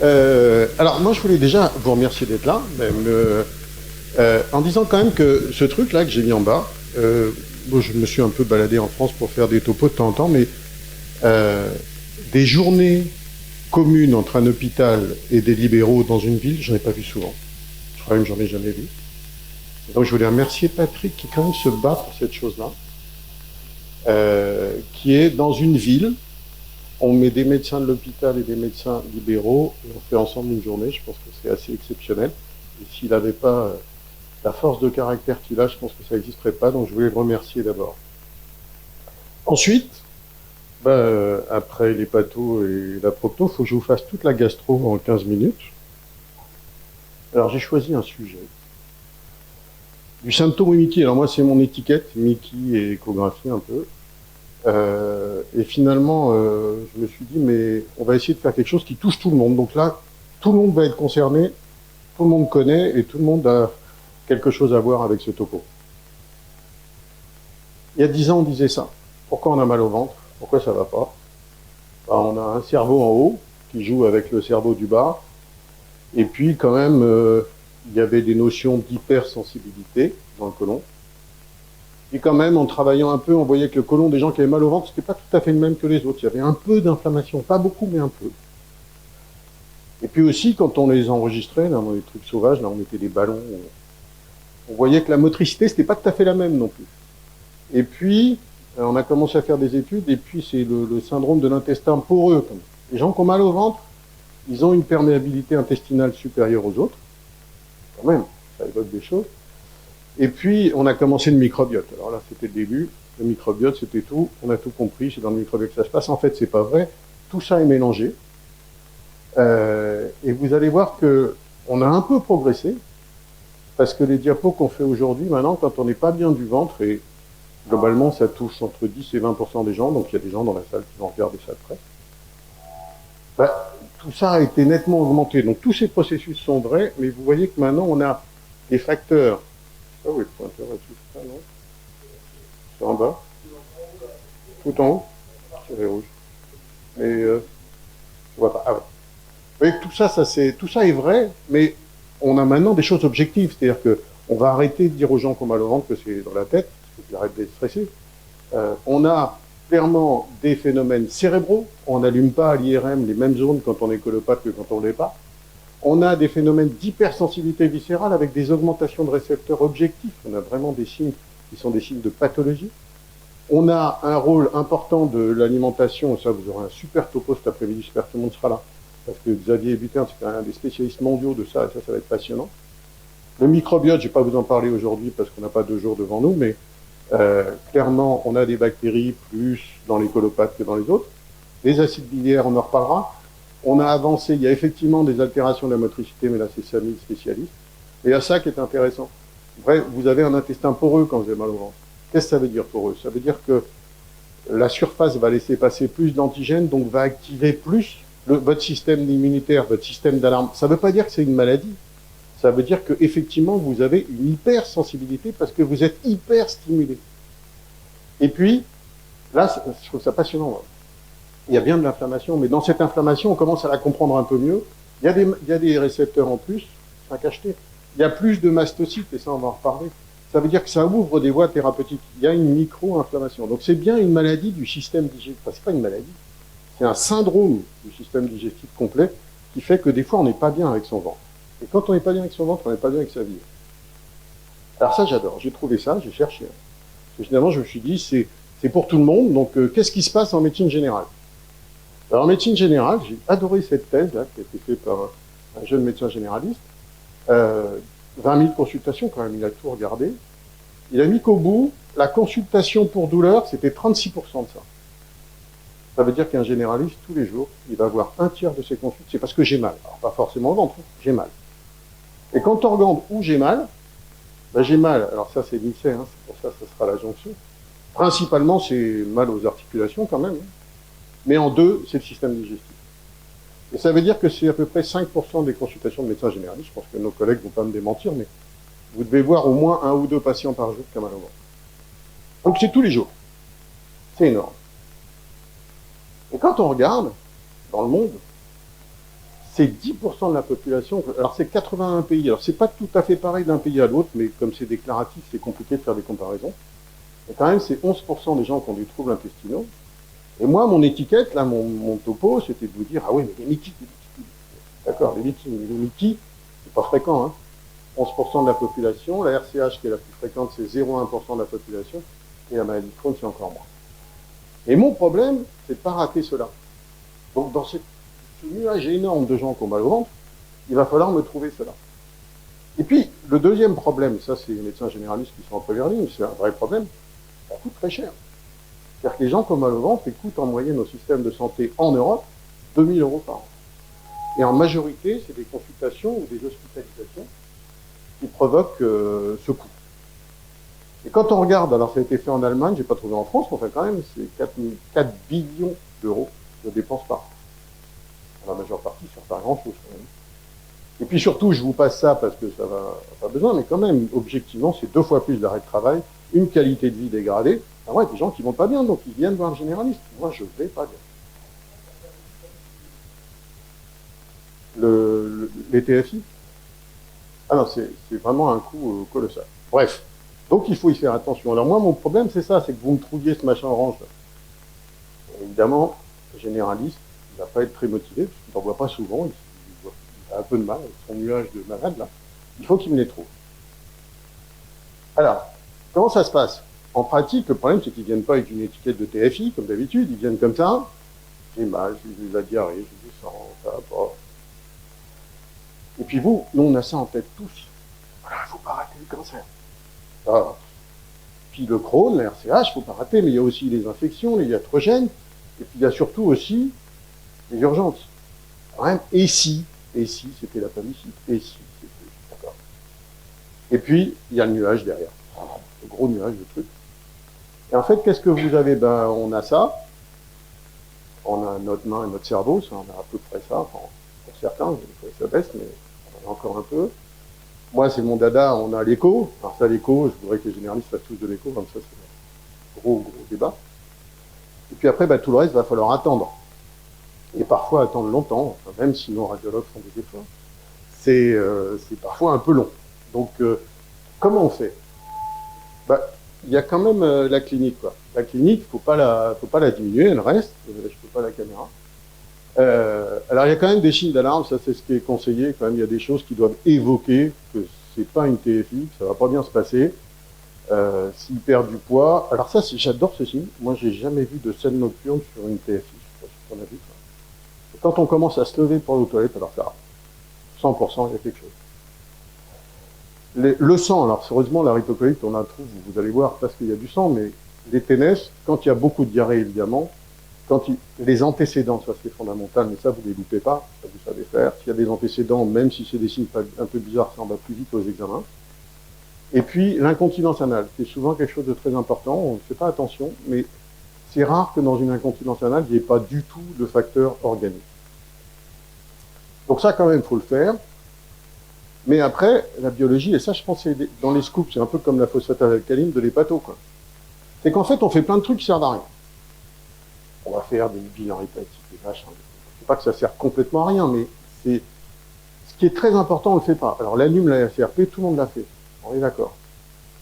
Alors moi je voulais déjà vous remercier d'être là, même, en disant quand même que ce truc-là que j'ai mis en bas, bon, je me suis un peu baladé en France pour faire des topos de temps en temps, mais euh, des journées communes entre un hôpital et des libéraux dans une ville, j'en ai pas vu souvent. Je crois même que j'en ai jamais vu. Donc je voulais remercier Patrick qui quand même se bat pour cette chose-là, qui est dans une ville. On met des médecins de l'hôpital et des médecins libéraux et on fait ensemble une journée. Je pense que c'est assez exceptionnel. Et s'il n'avait pas la force de caractère qu'il a, je pense que ça n'existerait pas. Donc je voulais le remercier d'abord. Ensuite, après les pathos et la procto, il faut que je vous fasse toute la gastro en 15 minutes. Alors j'ai choisi un sujet. Du symptôme Mickey. Alors moi c'est mon étiquette, Mickey et échographie un peu. Et finalement, je me suis dit, mais on va essayer de faire quelque chose qui touche tout le monde. Donc là, tout le monde va être concerné, tout le monde connaît et tout le monde a quelque chose à voir avec ce topo. Il y a 10 ans, on disait ça. Pourquoi on a mal au ventre? Pourquoi ça va pas? On a un cerveau en haut qui joue avec le cerveau du bas. Et puis, quand même, il y avait des notions d'hypersensibilité dans le côlon. Et quand même, en travaillant un peu, on voyait que le côlon des gens qui avaient mal au ventre, c'était pas tout à fait le même que les autres. Il y avait un peu d'inflammation, pas beaucoup, mais un peu. Et puis aussi, quand on les enregistrait, là, dans les trucs sauvages, là, on mettait des ballons, on voyait que la motricité, c'était pas tout à fait la même non plus. Et puis, on a commencé à faire des études, et puis c'est le syndrome de l'intestin poreux. Les gens qui ont mal au ventre, ils ont une perméabilité intestinale supérieure aux autres. Quand même, ça évoque des choses. Et puis, on a commencé le microbiote. Alors là, c'était le début. Le microbiote, c'était tout. On a tout compris. C'est dans le microbiote que ça se passe. En fait, c'est pas vrai. Tout ça est mélangé. Et vous allez voir que on a un peu progressé. Parce que les diapos qu'on fait aujourd'hui, maintenant, quand on n'est pas bien du ventre, et globalement, ça touche entre 10 et 20% des gens, donc il y a des gens dans la salle qui vont regarder ça de près, tout ça a été nettement augmenté. Donc tous ces processus sont vrais, mais vous voyez que maintenant, on a des facteurs. Ah oui, le pointeur là-dessus, c'est ça, non? C'est en bas? Tout en haut? C'est rouge. Mais je vois pas. Ah ouais. Vous voyez que tout ça est vrai, mais on a maintenant des choses objectives. C'est-à-dire que on va arrêter de dire aux gens qu'on a mal au ventre que c'est dans la tête, parce qu'ils arrêtent d'être stressés. On a clairement des phénomènes cérébraux. On n'allume pas à l'IRM les mêmes zones quand on est colopathe que quand on ne l'est pas. On a des phénomènes d'hypersensibilité viscérale avec des augmentations de récepteurs objectifs. On a vraiment des signes qui sont des signes de pathologie. On a un rôle important de l'alimentation, ça vous aurez un super topo cet après-midi, j'espère que tout le monde sera là, parce que Xavier Butin, c'est un des spécialistes mondiaux de ça, et ça va être passionnant. Le microbiote, je ne vais pas vous en parler aujourd'hui parce qu'on n'a pas 2 jours devant nous, mais clairement, on a des bactéries plus dans les colopathes que dans les autres. Les acides biliaires, on en reparlera. On a avancé, il y a effectivement des altérations de la motricité, mais là c'est Samy le spécialiste. Et il y a ça qui est intéressant. Bref, vous avez un intestin poreux quand vous avez mal au ventre. Qu'est-ce que ça veut dire poreux? Ça veut dire que la surface va laisser passer plus d'antigènes, donc va activer plus votre système immunitaire, votre système d'alarme. Ça ne veut pas dire que c'est une maladie. Ça veut dire qu'effectivement, vous avez une hypersensibilité parce que vous êtes hyper stimulé. Et puis, là, je trouve ça passionnant. Il y a bien de l'inflammation, mais dans cette inflammation, on commence à la comprendre un peu mieux. Il y a des récepteurs en plus, ça cacheté. Il y a plus de mastocytes, et ça, on va en reparler. Ça veut dire que ça ouvre des voies thérapeutiques. Il y a une micro-inflammation. Donc c'est bien une maladie du système digestif. Enfin, c'est pas une maladie. C'est un syndrome du système digestif complet qui fait que des fois, on n'est pas bien avec son ventre. Et quand on n'est pas bien avec son ventre, on n'est pas bien avec sa vie. Alors ça, j'adore. J'ai trouvé ça, j'ai cherché. Et finalement, je me suis dit, c'est pour tout le monde. Donc, qu'est-ce qui se passe en médecine générale? Alors, en médecine générale, j'ai adoré cette thèse là, qui a été faite par un jeune médecin généraliste. 20 000 consultations, quand même, il a tout regardé. Il a mis qu'au bout, la consultation pour douleur, c'était 36% de ça. Ça veut dire qu'un généraliste, tous les jours, il va avoir un tiers de ses consultes. C'est parce que j'ai mal. Alors, pas forcément au ventre, j'ai mal. Et quand on regarde où j'ai mal, j'ai mal. Alors ça, c'est l'INSEE, hein, c'est pour ça que ça sera la jonction. Principalement, c'est mal aux articulations quand même. Mais en deux, c'est le système digestif. Et ça veut dire que c'est à peu près 5% des consultations de médecins généralistes. Je pense que nos collègues ne vont pas me démentir, mais vous devez voir au moins 1 ou 2 patients par jour qui ont mal au ventre. Donc c'est tous les jours. C'est énorme. Et quand on regarde dans le monde, c'est 10% de la population. Alors, c'est 81 pays. Alors, c'est pas tout à fait pareil d'un pays à l'autre, mais comme c'est déclaratif, c'est compliqué de faire des comparaisons. Mais quand même, c'est 11% des gens qui ont des troubles intestinaux. Et moi, mon étiquette, là, mon topo, c'était de vous dire, ah oui, mais les Mickey. D'accord, les Mickey, c'est pas fréquent, hein. 11% de la population. La RCH, qui est la plus fréquente, c'est 0,1% de la population. Et la maladie de Crohn, c'est encore moins. Et mon problème, c'est de ne pas rater cela. Donc, dans ce nuage énorme de gens qui ont mal au ventre, il va falloir me trouver cela. Et puis, le deuxième problème, ça, c'est les médecins généralistes qui sont en première ligne, c'est un vrai problème, ça coûte très cher. C'est-à-dire que les gens qui ont mal au ventre, ils coûtent en moyenne au système de santé en Europe 2 000 € par an. Et en majorité, c'est des consultations ou des hospitalisations qui provoquent ce coût. Et quand on regarde, alors ça a été fait en Allemagne, j'ai pas trouvé en France, mais enfin quand même, c'est 4 billions d'euros de dépenses par an. La majeure partie, ça ne sert pas grand-chose quand même. Et puis surtout, je vous passe ça parce que ça va pas besoin, mais quand même, objectivement, c'est 2 fois plus d'arrêt de travail, une qualité de vie dégradée. Ah ouais, des gens qui vont pas bien, donc ils viennent voir le généraliste. Moi, je vais pas bien. Les TFI. Ah non, c'est vraiment un coût colossal. Bref, donc il faut y faire attention. Alors moi, mon problème, c'est ça, c'est que vous me trouviez ce machin orange là. Évidemment, le généraliste, il ne va pas être très motivé, parce qu'il n'en voit pas souvent, il a un peu de mal avec son nuage de malade là. Il faut qu'il me les trouve. Alors, comment ça se passe? En pratique, le problème, c'est qu'ils ne viennent pas avec une étiquette de TFI, comme d'habitude, ils viennent comme ça. J'ai mal, j'ai la diarrhée, j'ai du sang, ça va pas. Et puis vous, nous on a ça en tête tous. Voilà, il ne faut pas rater le cancer. Ah. Puis le Crohn, la RCH, il ne faut pas rater, mais il y a aussi les infections, les iatrogènes, et puis il y a surtout aussi les urgences. Quand même, et si c'était la paludisme, et si c'était... D'accord. Et puis, il y a le nuage derrière. Le gros nuage de trucs. Et en fait, qu'est-ce que vous avez? Ben, on a ça. On a notre main et notre cerveau, ça, on a à peu près ça. Enfin, pour certains, ça baisse, mais on en a encore un peu. Moi, c'est mon dada, on a l'écho. Alors ça, l'écho, je voudrais que les généralistes fassent tous de l'écho, comme ça, c'est un gros débat. Et puis après, ben, tout le reste, va falloir attendre. Et parfois attendre longtemps, enfin, même si nos radiologues font des efforts. C'est parfois un peu long. Donc, comment on fait? Ben, il y a quand même la clinique, quoi. La clinique, faut pas la diminuer, elle reste. Je peux pas la caméra. Alors il y a quand même des signes d'alarme, ça c'est ce qui est conseillé. Quand même, il y a des choses qui doivent évoquer que c'est pas une TFI, que ça va pas bien se passer. S'ils perdent du poids, alors ça, j'adore ce signe. Moi, j'ai jamais vu de scène nocturne sur une TFI. Je sais pas si on a vu ça. Et quand on commence à se lever pour aller aux toilettes, alors ça, 100%, il y a quelque chose. Le sang, alors heureusement, la rypocolite, on la trouve, vous allez voir, parce qu'il y a du sang, mais les TNS, quand il y a beaucoup de diarrhée, évidemment, les antécédents, ça c'est fondamental, mais ça vous ne les loupez pas, ça vous savez faire. S'il y a des antécédents, même si c'est des signes un peu bizarres, ça en va plus vite aux examens. Et puis l'incontinence anale, c'est souvent quelque chose de très important, on ne fait pas attention, mais c'est rare que dans une incontinence anale, il n'y ait pas du tout de facteur organique. Donc ça quand même, il faut le faire. Mais après, la biologie, et ça je pense que dans les scoops, c'est un peu comme la phosphatase alcaline de l'hépato, quoi. C'est qu'en fait, on fait plein de trucs qui servent à rien. On va faire des bilans hépatiques, des machins. Je ne sais pas que ça sert complètement à rien, mais c'est ce qui est très important, on ne le fait pas. Alors l'ANUM, la FRP, tout le monde l'a fait. On est d'accord.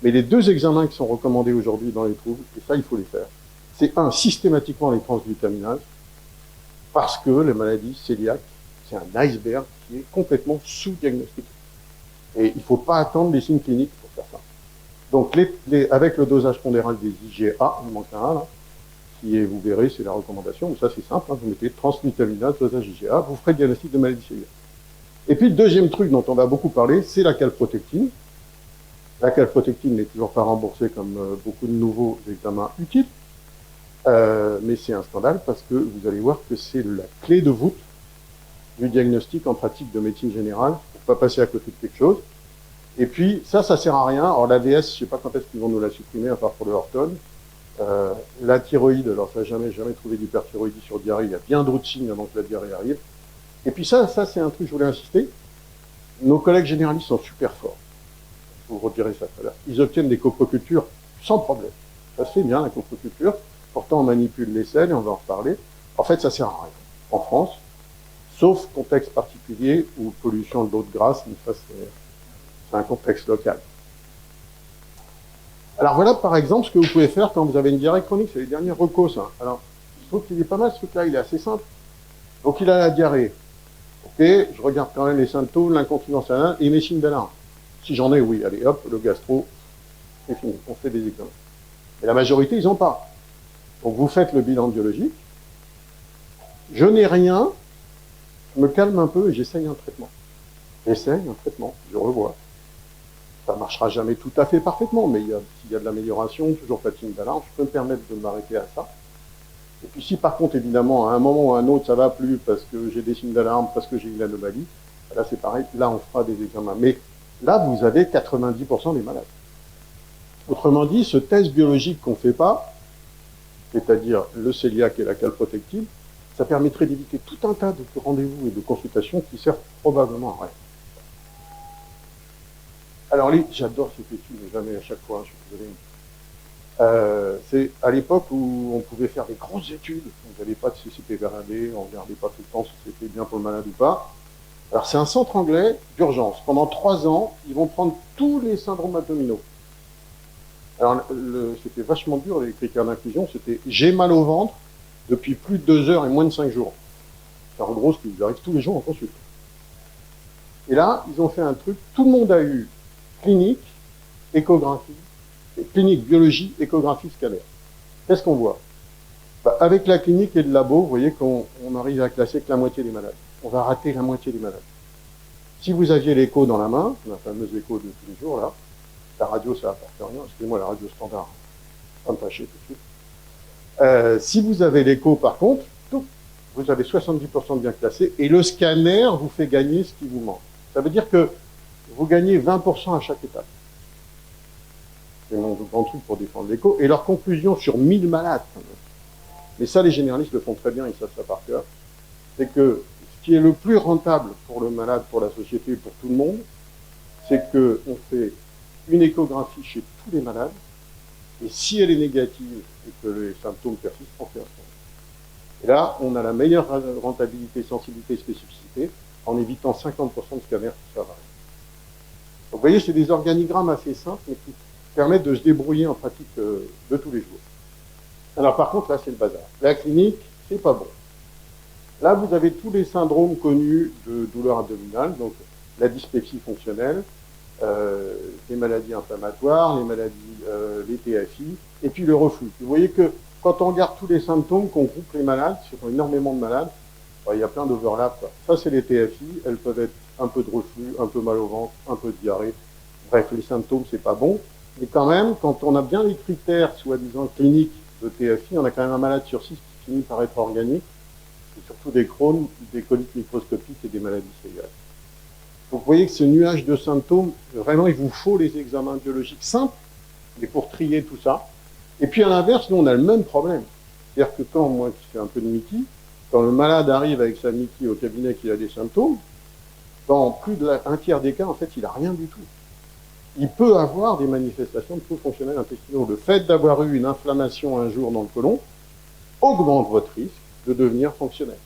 Mais les 2 examens qui sont recommandés aujourd'hui dans les troubles, et ça, il faut les faire. C'est systématiquement les transglutaminases, parce que les maladies cœliaques, c'est un iceberg qui est complètement sous-diagnostiqué. Et il ne faut pas attendre les signes cliniques pour faire ça. Donc, avec le dosage pondéral des IgA, il manque un là, qui est, vous verrez, c'est la recommandation, mais ça c'est simple, hein, vous mettez transglutaminase, dosage IgA, vous ferez le diagnostic de maladie cœliaque. Et puis le deuxième truc dont on va beaucoup parler, c'est la calprotectine. La calprotectine n'est toujours pas remboursée comme beaucoup de nouveaux examens utiles, mais c'est un scandale parce que vous allez voir que c'est la clé de voûte du diagnostic en pratique de médecine générale, pour ne pas passer à côté de quelque chose. Et puis ça sert à rien. Alors l'AVS, je ne sais pas quand est-ce qu'ils vont nous la supprimer, à part pour le Horton. La thyroïde, alors ça n'a jamais trouvé d'hyperthyroïdie sur diarrhée, il y a bien d'autres signes avant que la diarrhée arrive. Et puis ça c'est un truc, je voulais insister, nos collègues généralistes sont super forts. Je vous redirai ça tout à l'heure. Ils obtiennent des coprocultures sans problème. Ça se fait bien la coproculture, pourtant on manipule les selles et on va en reparler. En fait ça sert à rien. En France, sauf contexte particulier où pollution de l'eau de grasse, mais ça c'est un contexte local. Alors voilà par exemple ce que vous pouvez faire quand vous avez une diarrhée chronique, c'est les derniers recos ça. Alors je trouve qu'il est pas mal ce truc-là, il est assez simple. Donc il a la diarrhée. Ok, je regarde quand même les symptômes, l'incontinence anale et mes signes d'alarme. Si j'en ai, oui, allez hop, le gastro, c'est fini, on fait des examens. Mais la majorité, ils n'ont pas. Donc vous faites le bilan biologique, je n'ai rien, je me calme un peu et j'essaye un traitement. J'essaye un traitement, je revois. Ça ne marchera jamais tout à fait parfaitement, mais s'il y a de l'amélioration, toujours pas de signe d'alarme, je peux me permettre de m'arrêter à ça. Et puis si par contre, évidemment, à un moment ou à un autre, ça ne va plus parce que j'ai des signes d'alarme, parce que j'ai une anomalie, là c'est pareil, là on fera des examens. Mais là, vous avez 90% des malades. Autrement dit, ce test biologique qu'on ne fait pas, c'est-à-dire le cœliaque et la calprotectine, ça permettrait d'éviter tout un tas de rendez-vous et de consultations qui servent probablement à rien. Alors, j'adore cette étude, mais jamais à chaque fois, je suis désolé. C'est à l'époque où on pouvait faire des grosses études, on n'avait pas de CCP-VRAD, on ne regardait pas tout le temps si c'était bien pour le malade ou pas. Alors, c'est un centre anglais d'urgence. Pendant 3 ans, ils vont prendre tous les syndromes abdominaux. Alors, c'était vachement dur, les critères d'inclusion, c'était « j'ai mal au ventre depuis plus de 2 heures et moins de 5 jours ». En gros, ce qui vous arrive tous les jours en consulte. Et là, ils ont fait un truc, tout le monde a eu clinique, échographie, clinique, biologie, échographie, scalaire. Qu'est-ce qu'on voit? Avec la clinique et le labo, vous voyez qu'on arrive à classer que la moitié des malades. On va rater la moitié des malades. Si vous aviez l'écho dans la main, la fameuse écho de tous les jours, là, la radio, ça n'apporte rien. Excusez-moi, la radio standard, pas me fâcher tout de suite. Si vous avez l'écho, par contre, vous avez 70% de bien classé, et le scanner vous fait gagner ce qui vous manque. Ça veut dire que vous gagnez 20% à chaque étape. C'est mon grand truc pour défendre l'écho. Et leur conclusion sur 1000 malades, mais ça les généralistes le font très bien, ils savent ça par cœur, c'est que ce qui est le plus rentable pour le malade, pour la société, pour tout le monde, c'est qu'on fait une échographie chez tous les malades, et si elle est négative et que les symptômes persistent, on fait un scanner. Et là, on a la meilleure rentabilité, sensibilité et spécificité, en évitant 50% de scanners qui servent à rien. Donc vous voyez, c'est des organigrammes assez simples, mais qui permettent de se débrouiller en pratique de tous les jours. Alors par contre, là, c'est le bazar. La clinique, c'est pas bon. Là, vous avez tous les syndromes connus de douleur abdominale, donc la dyspepsie fonctionnelle, les maladies inflammatoires, les maladies, les TFI, et puis le reflux. Vous voyez que quand on regarde tous les symptômes, qu'on groupe les malades, sur énormément de malades, il y a plein d'overlaps. Ça, c'est les TFI, elles peuvent être un peu de reflux, un peu mal au ventre, un peu de diarrhée. Bref, les symptômes, c'est pas bon. Mais quand même, quand on a bien les critères, soi-disant cliniques de TFI, on a quand même un malade sur 6 qui finit par être organique, et surtout des Crohn, des colites microscopiques et des maladies cœliaques. Donc vous voyez que ce nuage de symptômes, vraiment, il vous faut les examens biologiques simples, mais pour trier tout ça. Et puis à l'inverse, nous, on a le même problème. C'est-à-dire que quand, moi, qui fais un peu de MITI, quand le malade arrive avec sa MITI au cabinet qu'il a des symptômes, dans plus d'un tiers des cas, en fait, il n'a rien du tout. Il peut avoir des manifestations de troubles fonctionnels intestinaux. Le fait d'avoir eu une inflammation un jour dans le côlon augmente votre risque de devenir fonctionnel.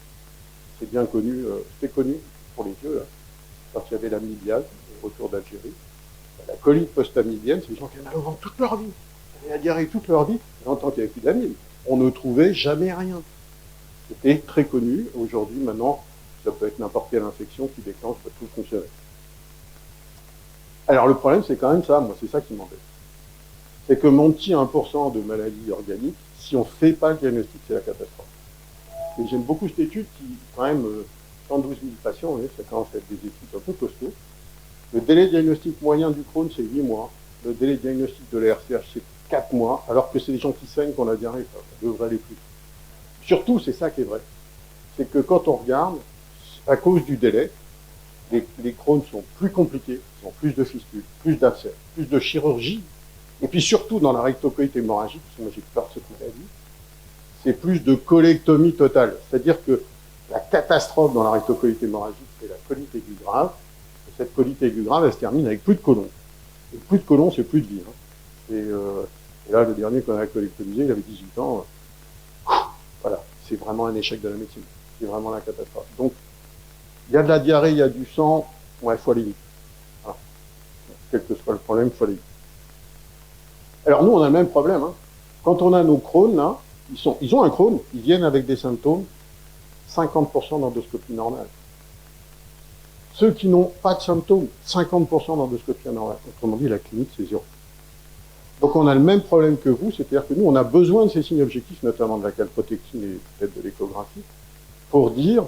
C'est bien connu, c'était connu pour les yeux, là, quand il y avait l'amybiase, au retour d'Algérie. La colite post-amybienne, c'est des gens qui avaient mal au ventre toute leur vie, qui avaient la diarrhée toute leur vie, et en tant qu'il n'y avait plus d'amybe, on ne trouvait jamais rien. C'était très connu. Aujourd'hui, maintenant, ça peut être n'importe quelle infection qui déclenche votre trouble fonctionnel. Alors le problème, c'est quand même ça, moi, c'est ça qui m'embête. C'est que mon petit 1% de maladies organiques, si on ne fait pas le diagnostic, c'est la catastrophe. Et j'aime beaucoup cette étude qui, quand même, 112 000 patients, ça commence à être des études un peu costauds. Le délai de diagnostic moyen du Crohn, c'est 8 mois. Le délai de diagnostic de la RCH, c'est 4 mois, alors que c'est des gens qui saignent, qu'on a diarrhée, ça devrait aller plus. Surtout, c'est ça qui est vrai. C'est que quand on regarde, à cause du délai, les Crohn sont plus compliqués, ils ont plus de fistules, plus d'abcès, plus de chirurgie, et puis surtout dans la rectocolite hémorragique, parce que moi j'ai peur de cette maladie, c'est plus de colectomie totale. C'est-à-dire que la catastrophe dans la rectocolite hémorragique, c'est la colite aiguë grave, et cette colite aiguë grave, elle se termine avec plus de côlon. Et plus de côlon, c'est plus de vie. Hein. Et là, le dernier qu'on a colectomisé, il avait 18 ans. Voilà, c'est vraiment un échec de la médecine. C'est vraiment la catastrophe. Donc, Il y a de la diarrhée, il y a du sang, ouais, il faut aller vite. Voilà. Quel que soit le problème, il faut aller vite. Alors nous, on a le même problème. Hein. Quand on a nos Crohn, là, ils ont un Crohn, ils viennent avec des symptômes, 50% d'endoscopie normale. Ceux qui n'ont pas de symptômes, 50% d'endoscopie normale. Autrement dit, la clinique, c'est zéro. Donc on a le même problème que vous, c'est-à-dire que nous, on a besoin de ces signes objectifs, notamment de la calprotectine et peut-être de l'échographie, pour dire,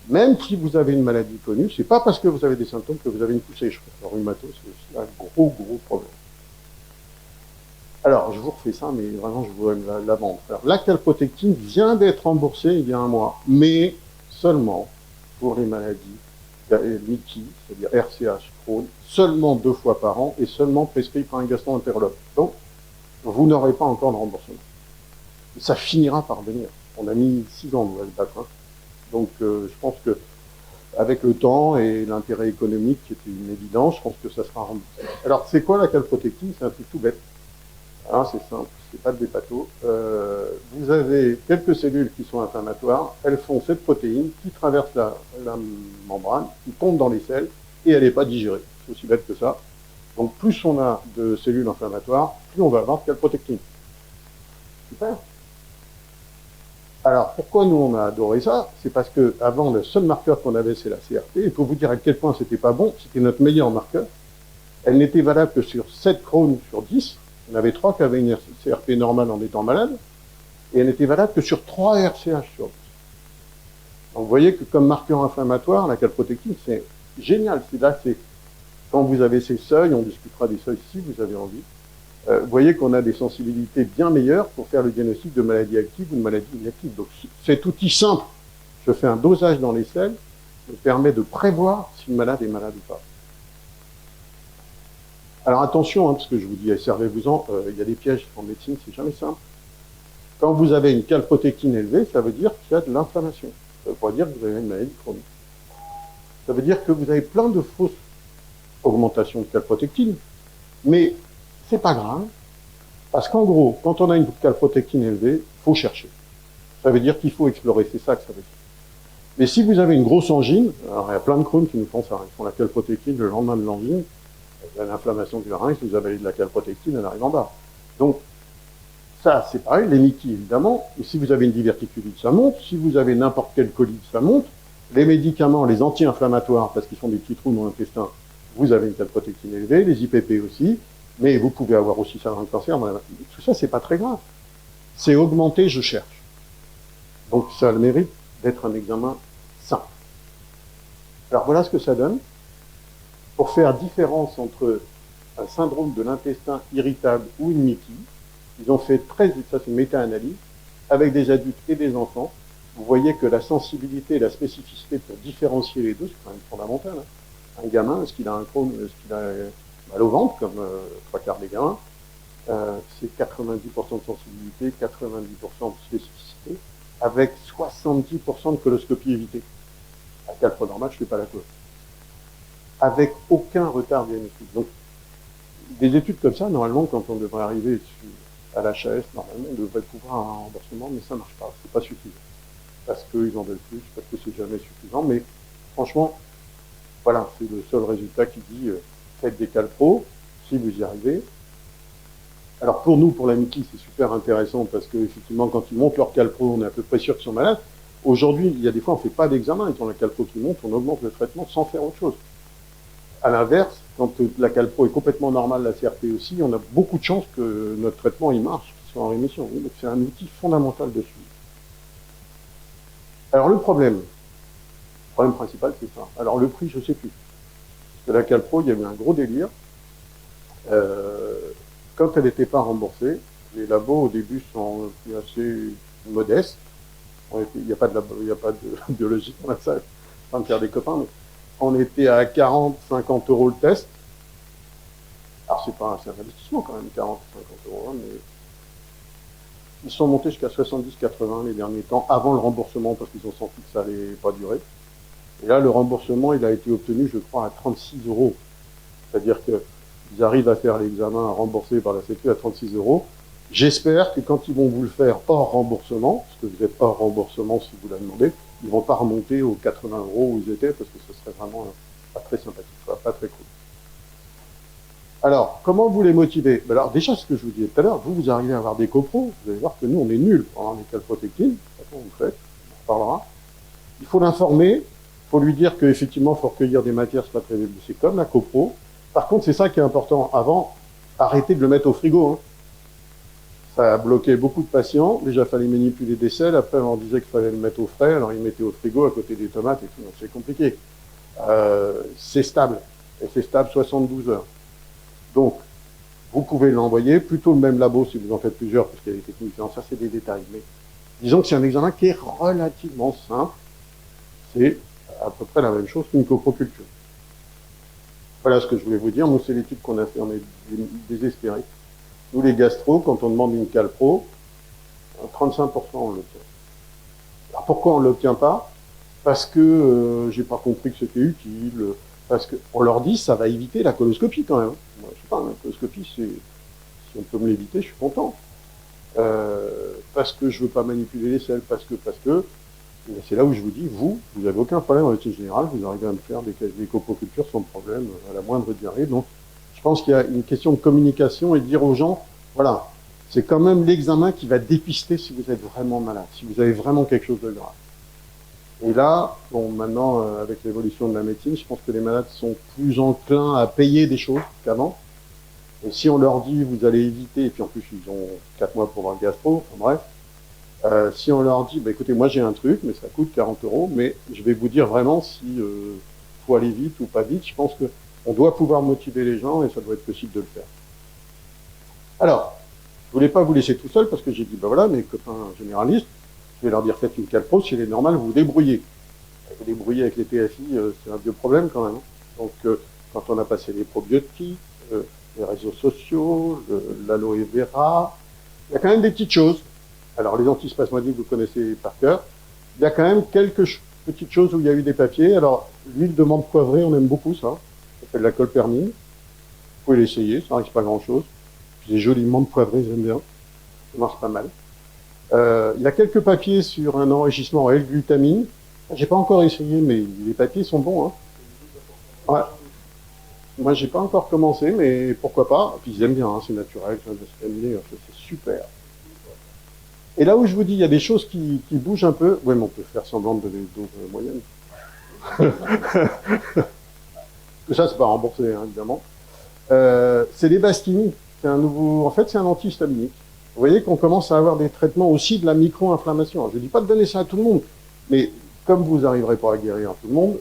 même si vous avez une maladie connue, c'est pas parce que vous avez des symptômes que vous avez une poussée. Le rhumato, c'est aussi un gros problème. Alors, je vous refais ça, mais vraiment, je voudrais la vendre. Alors, la calprotectine vient d'être remboursée il y a un mois, mais seulement pour les maladies Mickey, c'est-à-dire RCH, Crohn, seulement 2 fois par an et seulement prescrit par un gastro-entérologue. Donc, vous n'aurez pas encore de remboursement. Et ça finira par venir. On a mis 6 ans à se battre. Hein. Donc, je pense que avec le temps et l'intérêt économique qui était une évidence, je pense que ça sera remboursé. Alors, c'est quoi la calprotectine? C'est un truc tout bête. Alors, c'est simple, c'est pas de dépato. Vous avez quelques cellules qui sont inflammatoires, elles font cette protéine qui traverse la membrane, qui tombe dans les selles, et elle n'est pas digérée. C'est aussi bête que ça. Donc plus on a de cellules inflammatoires, plus on va avoir de calprotectine. Super. Alors pourquoi nous on a adoré ça? C'est parce que avant le seul marqueur qu'on avait c'est la CRP, et pour vous dire à quel point c'était pas bon, c'était notre meilleur marqueur. Elle n'était valable que sur 7 Crohn sur 10. Il y en avait 3 qui avaient une CRP normale en étant malades, et elle n'était valable que sur 3 RCH sur 10. Donc vous voyez que comme marqueur inflammatoire, la calprotectine, c'est génial. C'est là, c'est quand vous avez ces seuils, on discutera des seuils si vous avez envie, vous voyez qu'on a des sensibilités bien meilleures pour faire le diagnostic de maladie active ou de maladie inactive. Donc cet outil simple, je fais un dosage dans les selles, me permet de prévoir si le malade est malade ou pas. Alors attention, hein, parce que je vous dis, servez-vous-en, il y a des pièges en médecine, c'est jamais simple. Quand vous avez une calprotectine élevée, ça veut dire qu'il y a de l'inflammation. Ça ne veut pas dire que vous avez une maladie chronique. Ça veut dire que vous avez plein de fausses augmentations de calprotectine, mais c'est pas grave, parce qu'en gros, quand on a une calprotectine élevée, il faut chercher. Ça veut dire qu'il faut explorer, c'est ça que ça veut dire. Mais si vous avez une grosse angine, alors il y a plein de Crohn qui nous font ça, ils font la calprotectine le lendemain de l'angine, l'inflammation du larynx, vous avez de la calprotectine, elle arrive en bas. Donc, ça, c'est pareil, les Mickey, évidemment, et si vous avez une diverticulite, ça monte, si vous avez n'importe quelle colite, ça monte, les médicaments, les anti-inflammatoires, parce qu'ils font des petits trous dans l'intestin, vous avez une calprotectine élevée, les IPP aussi, mais vous pouvez avoir aussi ça dans le cancer, tout ça, c'est pas très grave. C'est augmenté, je cherche. Donc, ça a le mérite d'être un examen simple. Alors, voilà ce que ça donne. Pour faire différence entre un syndrome de l'intestin irritable ou une Mickey, ils ont fait 13, ça c'est une méta-analyse, avec des adultes et des enfants. Vous voyez que la sensibilité et la spécificité pour différencier les deux, c'est quand même fondamental. Hein. Un gamin, est-ce qu'il a un Crohn, est-ce qu'il a mal au ventre, comme 3/4 des gamins, c'est 90% de sensibilité, 90% de spécificité, avec 70% de coloscopie évitée. À calpro normal, je ne fais pas la cause. Avec aucun retard diagnostique. Donc, des études comme ça, normalement, quand on devrait arriver à l'HAS, normalement, on devrait pouvoir avoir un remboursement, mais ça ne marche pas, c'est pas suffisant. Parce qu'ils en veulent plus, parce que c'est jamais suffisant, mais franchement, voilà, c'est le seul résultat qui dit faites des calpros, si vous y arrivez. Alors pour nous, pour la Mickey, c'est super intéressant parce que effectivement, quand ils montent leur calpro, on est à peu près sûr qu'ils sont malades. Aujourd'hui, il y a des fois, on ne fait pas d'examen, ils ont la calpro qui monte, on augmente le traitement sans faire autre chose. À l'inverse, quand la calpro est complètement normale, la CRP aussi, on a beaucoup de chances que notre traitement il marche, qu'il soit en rémission. Donc c'est un outil fondamental de suivi. Alors le problème principal, c'est ça. Alors le prix, je ne sais plus. Parce que la calpro, il y avait un gros délire. Quand elle n'était pas remboursée, les labos au début sont assez modestes. Il n'y a pas de biologie dans la salle, pas de faire des copains, mais on était à 40, 50 euros le test. Alors c'est un investissement quand même, 40, 50 euros, mais ils sont montés jusqu'à 70, 80 les derniers temps, avant le remboursement, parce qu'ils ont senti que ça n'allait pas durer. Et là, le remboursement, il a été obtenu, je crois, à 36 euros. C'est-à-dire qu'ils arrivent à faire l'examen remboursé par la Sécu à 36 euros. J'espère que quand ils vont vous le faire hors remboursement, parce que vous êtes hors remboursement si vous la demandez, ils vont pas remonter aux 80 € où ils étaient, parce que ce serait vraiment pas très sympathique, pas très cool. Alors, comment vous les motivez? Ben alors, déjà, ce que je vous disais tout à l'heure, vous arrivez à avoir des copros, vous allez voir que nous, on est nuls pour avoir des calprotectines, comment vous faites, on en reparlera. Il faut l'informer, il faut lui dire qu'effectivement, il faut recueillir des matières, c'est pas très... C'est comme la copro. Par contre, c'est ça qui est important. Avant, arrêtez de le mettre au frigo, hein. Ça a bloqué beaucoup de patients. Déjà, il fallait manipuler des sels. Après, on disait qu'il fallait le mettre au frais. Alors, ils mettaient au frigo à côté des tomates et tout. Donc, c'est compliqué. C'est stable. Et c'est stable 72 heures. Donc, vous pouvez l'envoyer. Plutôt le même labo si vous en faites plusieurs, parce qu'il y a des techniques différentes. Ça, c'est des détails. Mais disons que c'est un examen qui est relativement simple. C'est à peu près la même chose qu'une coproculture. Voilà ce que je voulais vous dire. Nous, c'est l'étude qu'on a fait. On est désespérés. Nous, les gastro, quand on demande une calpro, 35% on l'obtient. Alors pourquoi on ne l'obtient pas? Parce que j'ai pas compris que c'était utile, parce qu'on leur dit ça va éviter la coloscopie quand même. Moi, je sais pas, la coloscopie, si on peut me l'éviter, je suis content. Parce que je veux pas manipuler les selles, parce que, c'est là où je vous dis, vous avez aucun problème en médecine générale, vous arrivez à me faire des coprocultures sans problème, à la moindre diarrhée. Donc, je pense qu'il y a une question de communication et de dire aux gens, voilà, c'est quand même l'examen qui va dépister si vous êtes vraiment malade, si vous avez vraiment quelque chose de grave. Et là, bon, maintenant, avec l'évolution de la médecine, je pense que les malades sont plus enclins à payer des choses qu'avant. Et si on leur dit, vous allez éviter, et puis en plus, ils ont 4 mois pour voir le gastro, enfin bref, si on leur dit, bah, écoutez, moi j'ai un truc, mais ça coûte 40 €, mais je vais vous dire vraiment si faut aller vite ou pas vite, je pense qu'on doit pouvoir motiver les gens et ça doit être possible de le faire. Alors, je voulais pas vous laisser tout seul parce que j'ai dit, ben voilà, mes copains généralistes, je vais leur dire, faites une calpro, si elle est normale, vous vous débrouillez. Vous débrouillez avec les TFI, c'est un vieux problème quand même. Donc, quand on a passé les probiotiques, les réseaux sociaux, l'aloe vera, il y a quand même des petites choses. Alors, les antispasmodiques, vous connaissez par cœur. Il y a quand même quelques petites choses où il y a eu des papiers. Alors, l'huile de menthe poivrée, on aime beaucoup ça. Ça s'appelle la colpermine. Vous pouvez l'essayer, ça risque pas grand-chose. Des jolies menthes poivrées, j'aime bien. Ça marche pas mal. Il y a quelques papiers sur un enrichissement en L-glutamine. J'ai pas encore essayé, mais les papiers sont bons. Hein. Ouais. Moi, j'ai pas encore commencé, mais pourquoi pas. Puis ils aiment bien, hein, c'est naturel, c'est super. Et là où je vous dis, il y a des choses qui bougent un peu. Oui, mais on peut faire semblant de donner une dose moyenne. Tout ça, c'est pas remboursé, hein, évidemment. C'est les bastini. C'est un nouveau. En fait, c'est un antihistaminique. Vous voyez qu'on commence à avoir des traitements aussi de la micro-inflammation. Je ne dis pas de donner ça à tout le monde, mais comme vous n'arriverez pas à guérir tout le monde,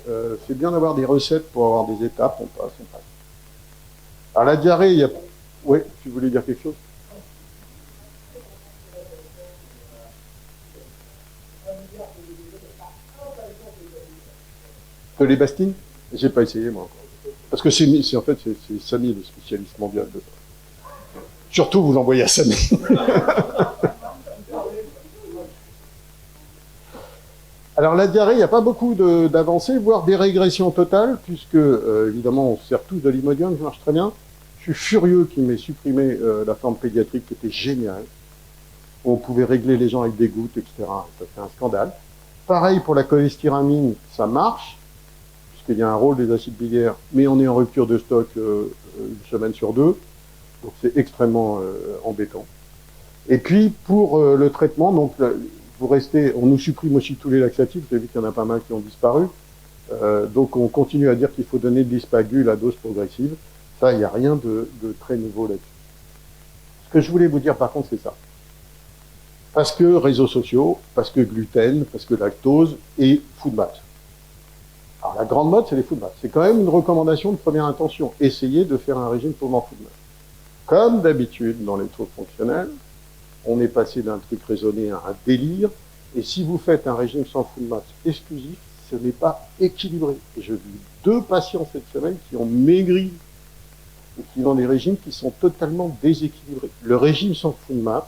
c'est bien d'avoir des recettes pour avoir des étapes. On passe. Alors la diarrhée, il y a. Oui, tu voulais dire quelque chose? Que les bastines? J'ai pas essayé moi encore. Parce que en fait c'est Samy le spécialiste mondial de ça. Surtout vous l'envoyez à Samy. Alors la diarrhée, il n'y a pas beaucoup d'avancées, voire des régressions totales, puisque évidemment on se sert tous de l'Imodium, ça marche très bien. Je suis furieux qu'il m'ait supprimé la forme pédiatrique qui était géniale. On pouvait régler les gens avec des gouttes, etc. Ça fait un scandale. Pareil pour la cholestéramine, ça marche, puisqu'il y a un rôle des acides biliaires, mais on est en rupture de stock une semaine sur deux, donc c'est extrêmement embêtant. Et puis pour le traitement, donc vous restez, on nous supprime aussi tous les laxatifs, vous avez vu qu'il y en a pas mal qui ont disparu, donc on continue à dire qu'il faut donner de l'ispagule à dose progressive. Ça, il n'y a rien de très nouveau là-dessus. Ce que je voulais vous dire par contre, c'est ça. Parce que réseaux sociaux, parce que gluten, parce que lactose et food math. Alors la grande mode, c'est les food math. C'est quand même une recommandation de première intention. Essayez de faire un régime purement food math. Comme d'habitude dans les troubles fonctionnels, on est passé d'un truc raisonné à un délire. Et si vous faites un régime sans food math exclusif, ce n'est pas équilibré. Et je vis 2 patients cette semaine qui ont maigri et qui ont des régimes qui sont totalement déséquilibrés. Le régime sans food math,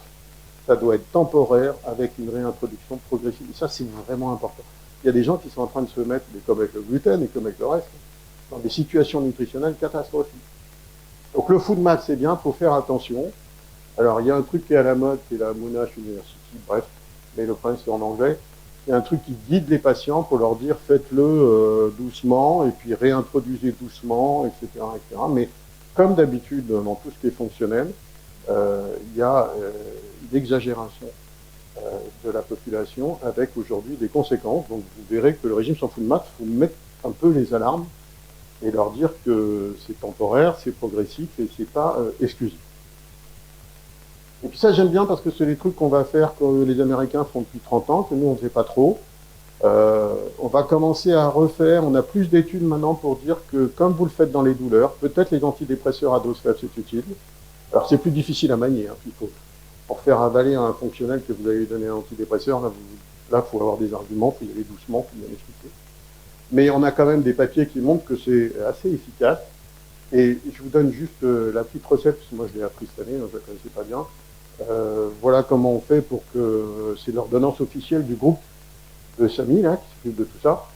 ça doit être temporaire avec une réintroduction progressive. Et ça, c'est vraiment important. Il y a des gens qui sont en train de se mettre, comme avec le gluten et comme avec le reste, dans des situations nutritionnelles catastrophiques. Donc le food math, c'est bien, il faut faire attention. Alors, il y a un truc qui est à la mode, qui est la Monash University, bref, mais le problème, c'est en anglais. il y a un truc qui guide les patients pour leur dire faites-le doucement et puis réintroduisez doucement, etc., etc. Mais comme d'habitude dans tout ce qui est fonctionnel, il y a une exagération de la population avec aujourd'hui des conséquences. Donc vous verrez que le régime sans fout de maths, il faut mettre un peu les alarmes et leur dire que c'est temporaire, c'est progressif et c'est pas exclusif. Et puis ça j'aime bien parce que c'est les trucs qu'on va faire que les Américains font depuis 30 ans, que nous on ne fait pas trop. On va commencer à refaire, on a plus d'études maintenant pour dire que comme vous le faites dans les douleurs, peut-être les antidépresseurs à dose faible c'est utile. Alors c'est plus difficile à manier, hein, pour faire avaler à un fonctionnel que vous allez donner un antidépresseur, là faut avoir des arguments, il faut y aller doucement, il faut bien expliquer. Mais on a quand même des papiers qui montrent que c'est assez efficace. Et je vous donne juste la petite recette, parce que moi je l'ai appris cette année, je ne la connaissais pas bien. Voilà comment on fait pour que c'est l'ordonnance officielle du groupe de SAMI, là, qui s'occupe de tout ça.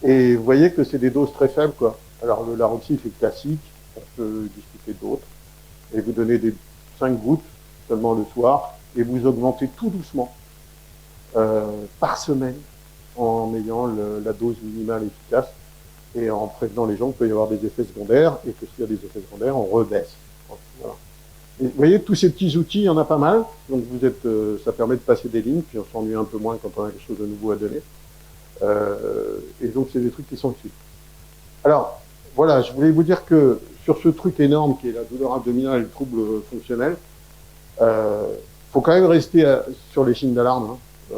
Et vous voyez que c'est des doses très faibles, quoi. Alors le Laroxif est classique, on peut discuter d'autres. Et vous donnez des 5 gouttes seulement le soir, et vous augmentez tout doucement par semaine en ayant la dose minimale efficace et en prévenant les gens qu'il peut y avoir des effets secondaires et que s'il y a des effets secondaires, on rebaisse. Voilà. Et vous voyez, tous ces petits outils, il y en a pas mal. Donc ça permet de passer des lignes, puis on s'ennuie un peu moins quand on a quelque chose de nouveau à donner. Et donc, c'est des trucs qui sont utiles. Alors, voilà, je voulais vous dire que sur ce truc énorme qui est la douleur abdominale et le trouble fonctionnel, faut quand même rester sur les signes d'alarme. Hein.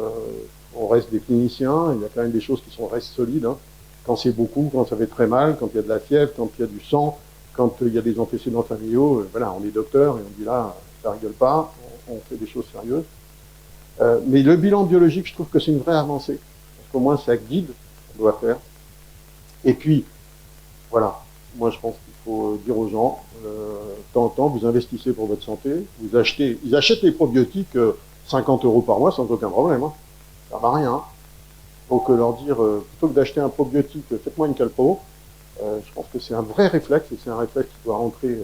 On reste des cliniciens, il y a quand même des choses qui restent solides. Hein. Quand c'est beaucoup, quand ça fait très mal, quand il y a de la fièvre, quand il y a du sang, quand il y a des antécédents familiaux, voilà, on est docteur et on dit là, ça rigole pas, on fait des choses sérieuses. Mais le bilan biologique, je trouve que c'est une vraie avancée, parce qu'au moins ça guide ce qu'on doit faire. Et puis, voilà, moi je pense qu'il faut dire aux gens, de temps en temps, vous investissez pour votre santé, ils achètent les probiotiques 50 € par mois sans aucun problème, hein. Ça ne va rien. Hein. Donc leur dire, plutôt que d'acheter un probiotique, faites-moi une calpo, je pense que c'est un vrai réflexe, et c'est un réflexe qui doit rentrer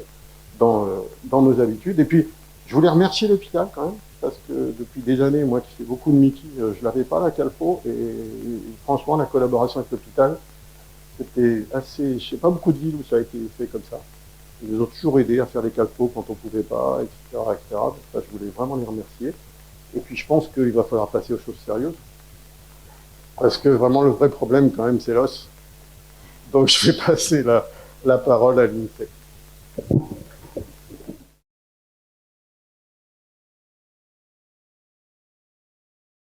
dans nos habitudes. Et puis, je voulais remercier l'hôpital quand même, parce que depuis des années, moi qui fais beaucoup de Mickey, je n'avais pas la calpo, et franchement, la collaboration avec l'hôpital, c'était assez, je sais pas beaucoup de villes où ça a été fait comme ça. Ils nous ont toujours aidés à faire les calpos quand on pouvait pas, etc., etc. Donc ça, je voulais vraiment les remercier. Et puis, je pense qu'il va falloir passer aux choses sérieuses. Parce que vraiment, le vrai problème, quand même, c'est l'os. Donc, je vais passer la parole à l'INSEE.